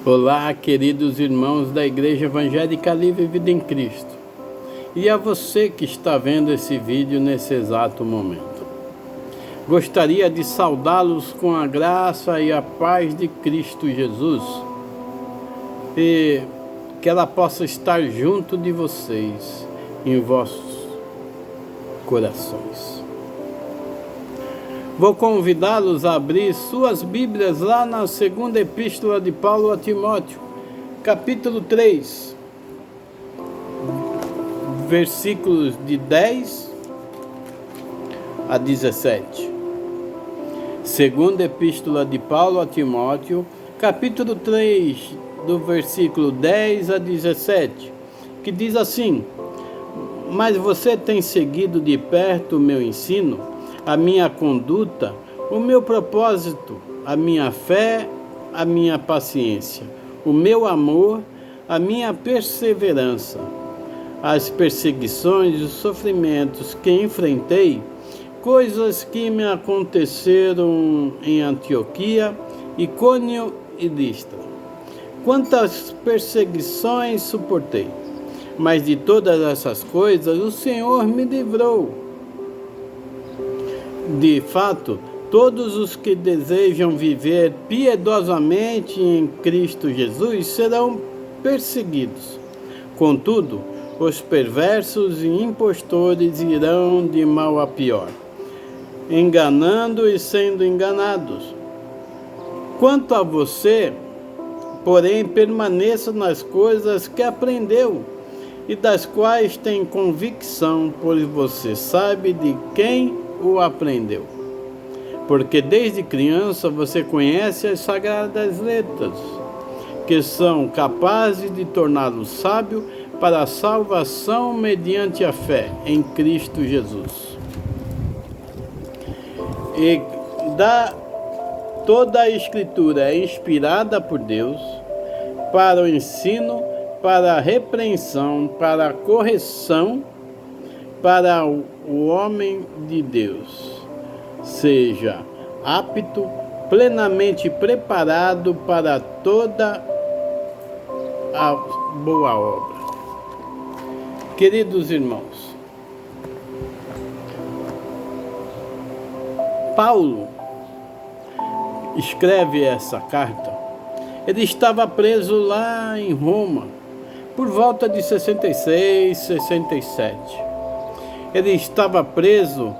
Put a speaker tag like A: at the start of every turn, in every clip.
A: Olá, queridos irmãos da Igreja Evangélica Livre e Vida em Cristo. E a você que está vendo esse vídeo nesse exato momento. Gostaria de saudá-los com a graça e a paz de Cristo Jesus. E que ela possa estar junto de vocês, em vossos corações. Vou convidá-los a abrir suas Bíblias lá na segunda epístola de Paulo a Timóteo, capítulo 3, versículos de 10 a 17. Segunda epístola de Paulo a Timóteo, capítulo 3, do versículo 10 a 17, que diz assim: Mas você tem seguido de perto o meu ensino, a minha conduta, o meu propósito, a minha fé, a minha paciência, o meu amor, a minha perseverança, as perseguições e os sofrimentos que enfrentei, coisas que me aconteceram em Antioquia, Icônio e Listra. Quantas perseguições suportei, mas de todas essas coisas o Senhor me livrou. De fato, todos os que desejam viver piedosamente em Cristo Jesus serão perseguidos. Contudo, os perversos e impostores irão de mal a pior, enganando e sendo enganados. Quanto a você, porém, permaneça nas coisas que aprendeu e das quais tem convicção, pois você sabe de quem o aprendeu. Porque desde criança você conhece as sagradas letras, que são capazes de torná-lo sábio para a salvação mediante a fé em Cristo Jesus. E toda a Escritura é inspirada por Deus para o ensino, para a repreensão, para a correção, para o homem de Deus seja apto, plenamente preparado para toda a boa obra. Queridos irmãos, Paulo escreve essa carta. Ele estava preso lá em Roma por volta de 66, 67. Ele estava preso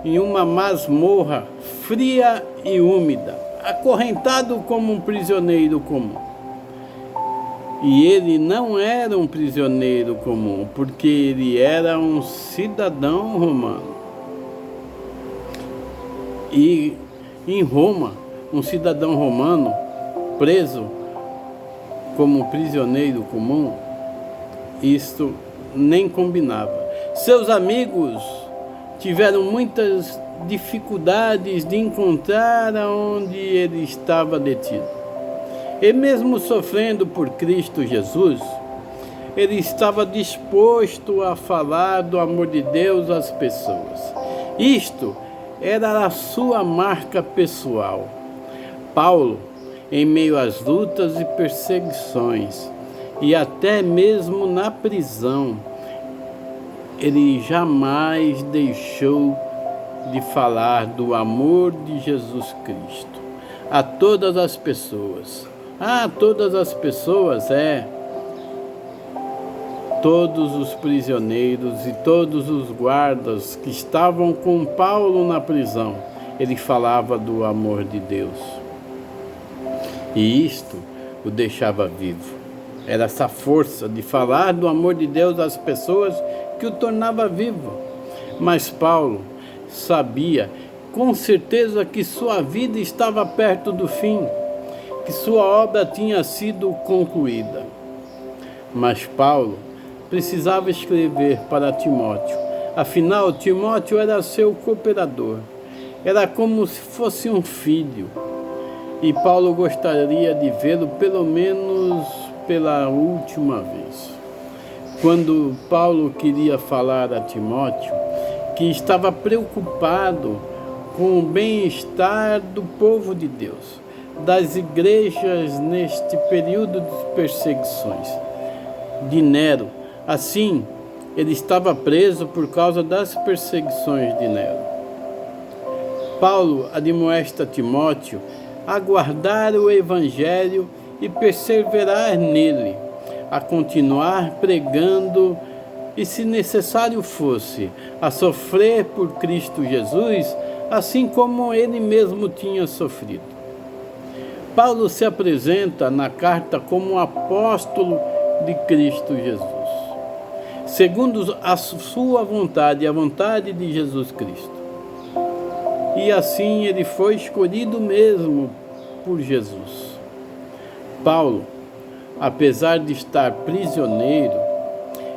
A: em uma masmorra fria e úmida, acorrentado como um prisioneiro comum. E ele não era um prisioneiro comum, porque ele era um cidadão romano. E em Roma, um cidadão romano preso como prisioneiro comum, isto nem combinava. Seus amigos tiveram muitas dificuldades de encontrar onde ele estava detido. E mesmo sofrendo por Cristo Jesus, ele estava disposto a falar do amor de Deus às pessoas. Isto era a sua marca pessoal. Paulo, em meio às lutas e perseguições, e até mesmo na prisão, ele jamais deixou de falar do amor de Jesus Cristo a todas as pessoas. Todas as pessoas, todos os prisioneiros e todos os guardas que estavam com Paulo na prisão, ele falava do amor de Deus. E isto o deixava vivo. Era essa força de falar do amor de Deus às pessoas que o tornava vivo. Mas Paulo sabia com certeza que sua vida estava perto do fim, que sua obra tinha sido concluída. Mas Paulo precisava escrever para Timóteo. Afinal, Timóteo era seu cooperador. Era como se fosse um filho. E Paulo gostaria de vê-lo pelo menos pela última vez. Quando Paulo queria falar a Timóteo, que estava preocupado com o bem-estar do povo de Deus, das igrejas neste período de perseguições de Nero. Assim, ele estava preso por causa das perseguições de Nero. Paulo admoesta Timóteo a guardar o Evangelho e perseverar nele, a continuar pregando e, se necessário fosse, a sofrer por Cristo Jesus, assim como ele mesmo tinha sofrido. Paulo se apresenta na carta como apóstolo de Cristo Jesus, segundo a sua vontade e a vontade de Jesus Cristo. E assim ele foi escolhido mesmo por Jesus. Paulo, apesar de estar prisioneiro,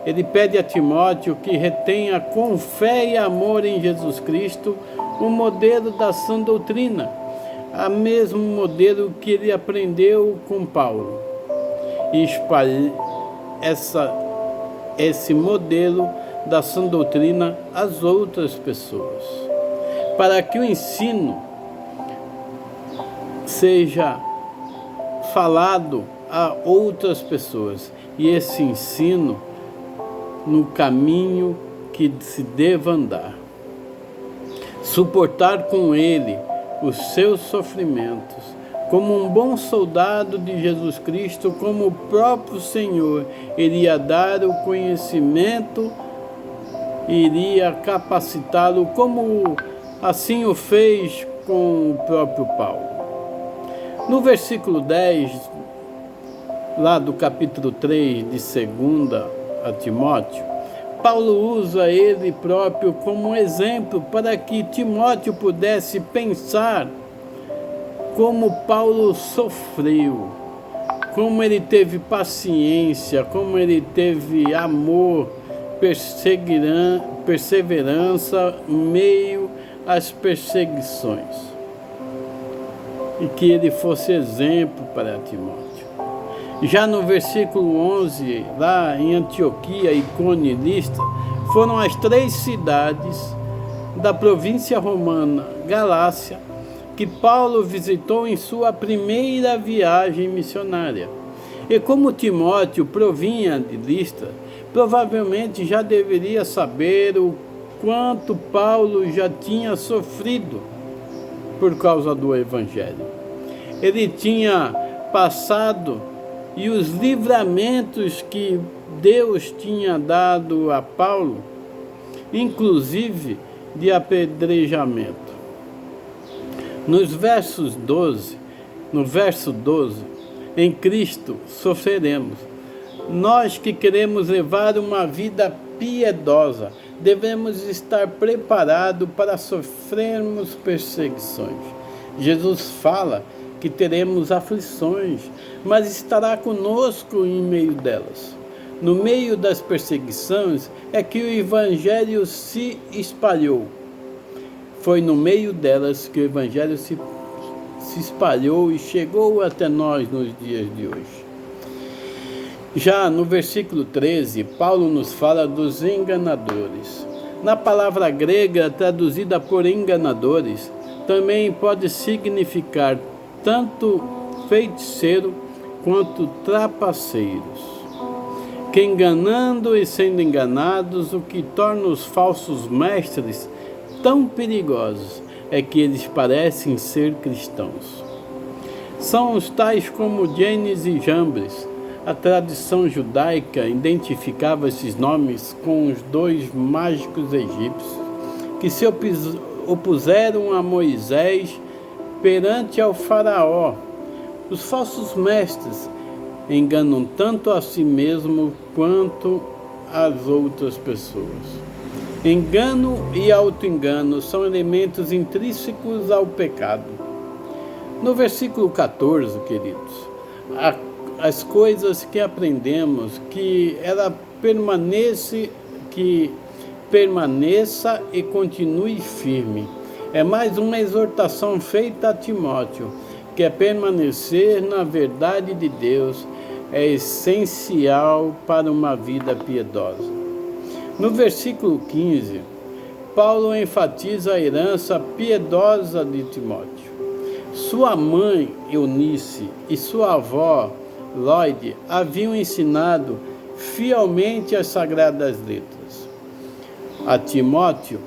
A: ele pede a Timóteo que retenha com fé e amor em Jesus Cristo o modelo da sã doutrina, o mesmo modelo que ele aprendeu com Paulo, e espalhe esse modelo da sã doutrina às outras pessoas, para que o ensino seja falado a outras pessoas, e esse ensino no caminho que se deva andar. Suportar com ele os seus sofrimentos, como um bom soldado de Jesus Cristo, como o próprio Senhor iria dar o conhecimento, iria capacitá-lo, como assim o fez com o próprio Paulo. No versículo 10, lá do capítulo 3 de 2 a Timóteo, Paulo usa ele próprio como exemplo para que Timóteo pudesse pensar como Paulo sofreu, como ele teve paciência, como ele teve amor, perseverança em meio às perseguições, e que ele fosse exemplo para Timóteo. Já no versículo 11, lá em Antioquia, Icônio e Listra, foram as 3 cidades da província romana Galácia que Paulo visitou em sua primeira viagem missionária. E como Timóteo provinha de Listra, provavelmente já deveria saber o quanto Paulo já tinha sofrido por causa do Evangelho. Ele tinha passado e os livramentos que Deus tinha dado a Paulo, inclusive de apedrejamento. No verso 12, em Cristo sofreremos. Nós que queremos levar uma vida piedosa, devemos estar preparados para sofrermos perseguições. Jesus fala que teremos aflições, mas estará conosco em meio delas. No meio das perseguições é que o Evangelho se espalhou. Foi no meio delas que o Evangelho se espalhou e chegou até nós nos dias de hoje. Já no versículo 13, Paulo nos fala dos enganadores. Na palavra grega traduzida por enganadores, também pode significar tanto feiticeiro quanto trapaceiros, que enganando e sendo enganados, o que torna os falsos mestres tão perigosos é que eles parecem ser cristãos. São os tais como Janes e Jambres. A tradição judaica identificava esses nomes com os 2 mágicos egípcios que se opuseram a Moisés perante ao faraó. Os falsos mestres enganam tanto a si mesmo quanto as outras pessoas. Engano e auto-engano são elementos intrínsecos ao pecado. No versículo 14, queridos, as coisas que aprendemos, que ela permaneça e continue firme. É mais uma exortação feita a Timóteo, que é permanecer na verdade de Deus, é essencial para uma vida piedosa. No versículo 15, Paulo enfatiza a herança piedosa de Timóteo. Sua mãe, Eunice, e sua avó, Lloyd, haviam ensinado fielmente as Sagradas Letras. A Timóteo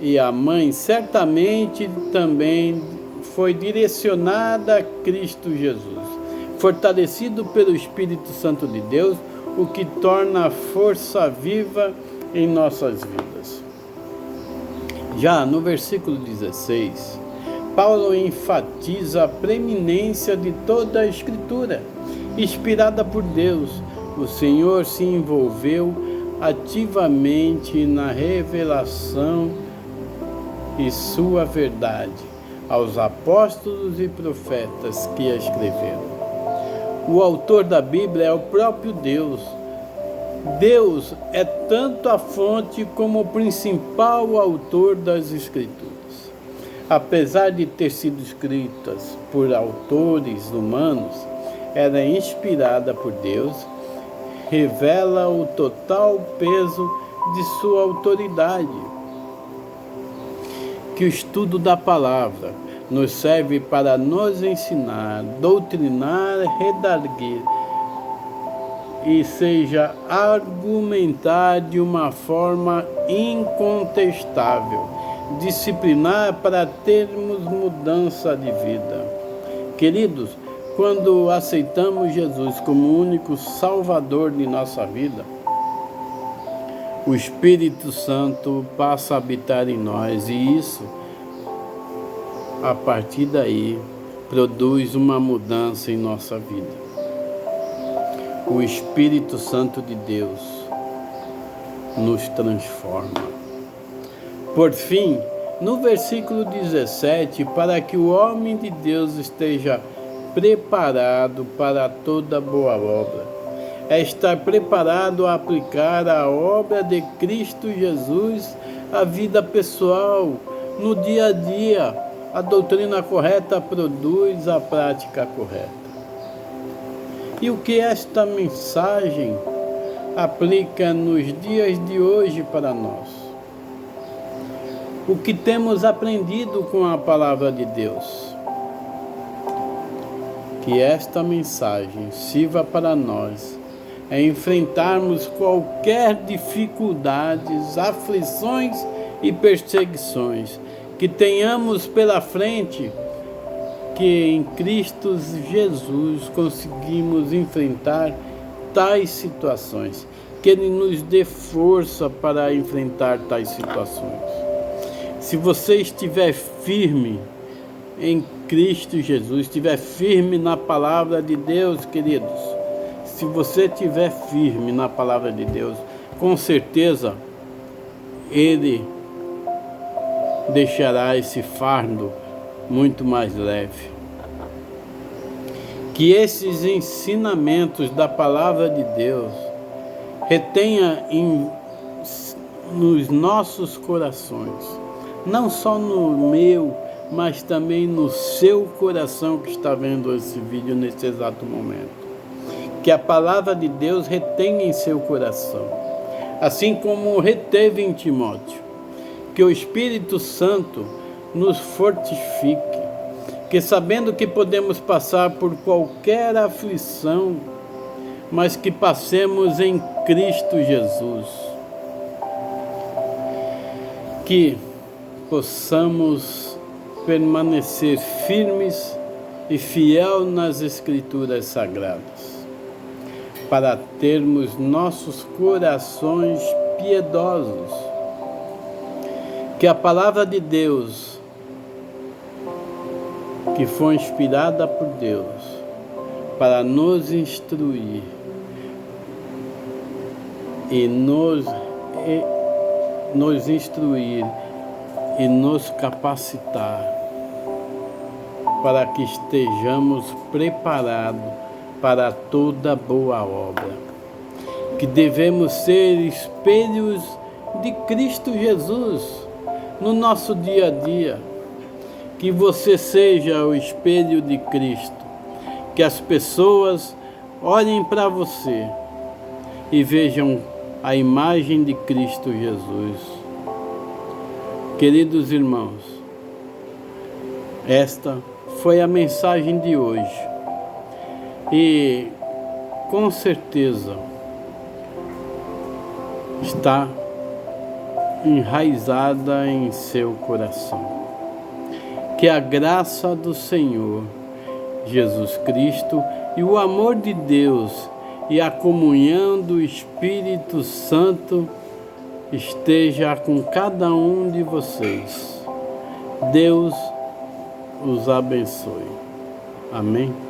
A: e a mãe certamente também foi direcionada a Cristo Jesus, fortalecido pelo Espírito Santo de Deus, o que torna a força viva em nossas vidas. Já no versículo 16, Paulo enfatiza a preeminência de toda a Escritura, inspirada por Deus. O Senhor se envolveu ativamente na revelação e sua verdade aos apóstolos e profetas que a escreveram. O autor da Bíblia é o próprio Deus. Deus é tanto a fonte como o principal autor das Escrituras. Apesar de ter sido escritas por autores humanos, ela é inspirada por Deus, revela o total peso de sua autoridade. Que o estudo da palavra nos serve para nos ensinar, doutrinar, redarguir e seja argumentar de uma forma incontestável, disciplinar para termos mudança de vida. Queridos, quando aceitamos Jesus como o único Salvador de nossa vida, o Espírito Santo passa a habitar em nós e isso, a partir daí, produz uma mudança em nossa vida. O Espírito Santo de Deus nos transforma. Por fim, no versículo 17, para que o homem de Deus esteja preparado para toda boa obra, é estar preparado a aplicar a obra de Cristo Jesus à vida pessoal, no dia a dia. A doutrina correta produz a prática correta. E o que esta mensagem aplica nos dias de hoje para nós? O que temos aprendido com a palavra de Deus? Que esta mensagem sirva para nós a enfrentarmos qualquer dificuldades, aflições e perseguições que tenhamos pela frente, que em Cristo Jesus conseguimos enfrentar tais situações, que Ele nos dê força para enfrentar tais situações. Se você estiver firme em Cristo Jesus, estiver firme na palavra de Deus, queridos, se você estiver firme na palavra de Deus, com certeza Ele deixará esse fardo muito mais leve. Que esses ensinamentos da palavra de Deus retenha nos nossos corações, não só no meu, mas também no seu coração que está vendo esse vídeo nesse exato momento. Que a palavra de Deus retenha em seu coração, assim como reteve em Timóteo. Que o Espírito Santo nos fortifique, que sabendo que podemos passar por qualquer aflição, mas que passemos em Cristo Jesus. Que possamos permanecer firmes e fiel nas Escrituras Sagradas, para termos nossos corações piedosos. Que a palavra de Deus, que foi inspirada por Deus para nos instruir e nos instruir e nos capacitar para que estejamos preparados para toda boa obra. Que devemos ser espelhos de Cristo Jesus no nosso dia a dia. Que você seja o espelho de Cristo, que as pessoas olhem para você e vejam a imagem de Cristo Jesus. Queridos irmãos, esta foi a mensagem de hoje. E com certeza está enraizada em seu coração. Que a graça do Senhor Jesus Cristo e o amor de Deus e a comunhão do Espírito Santo esteja com cada um de vocês. Deus os abençoe. Amém.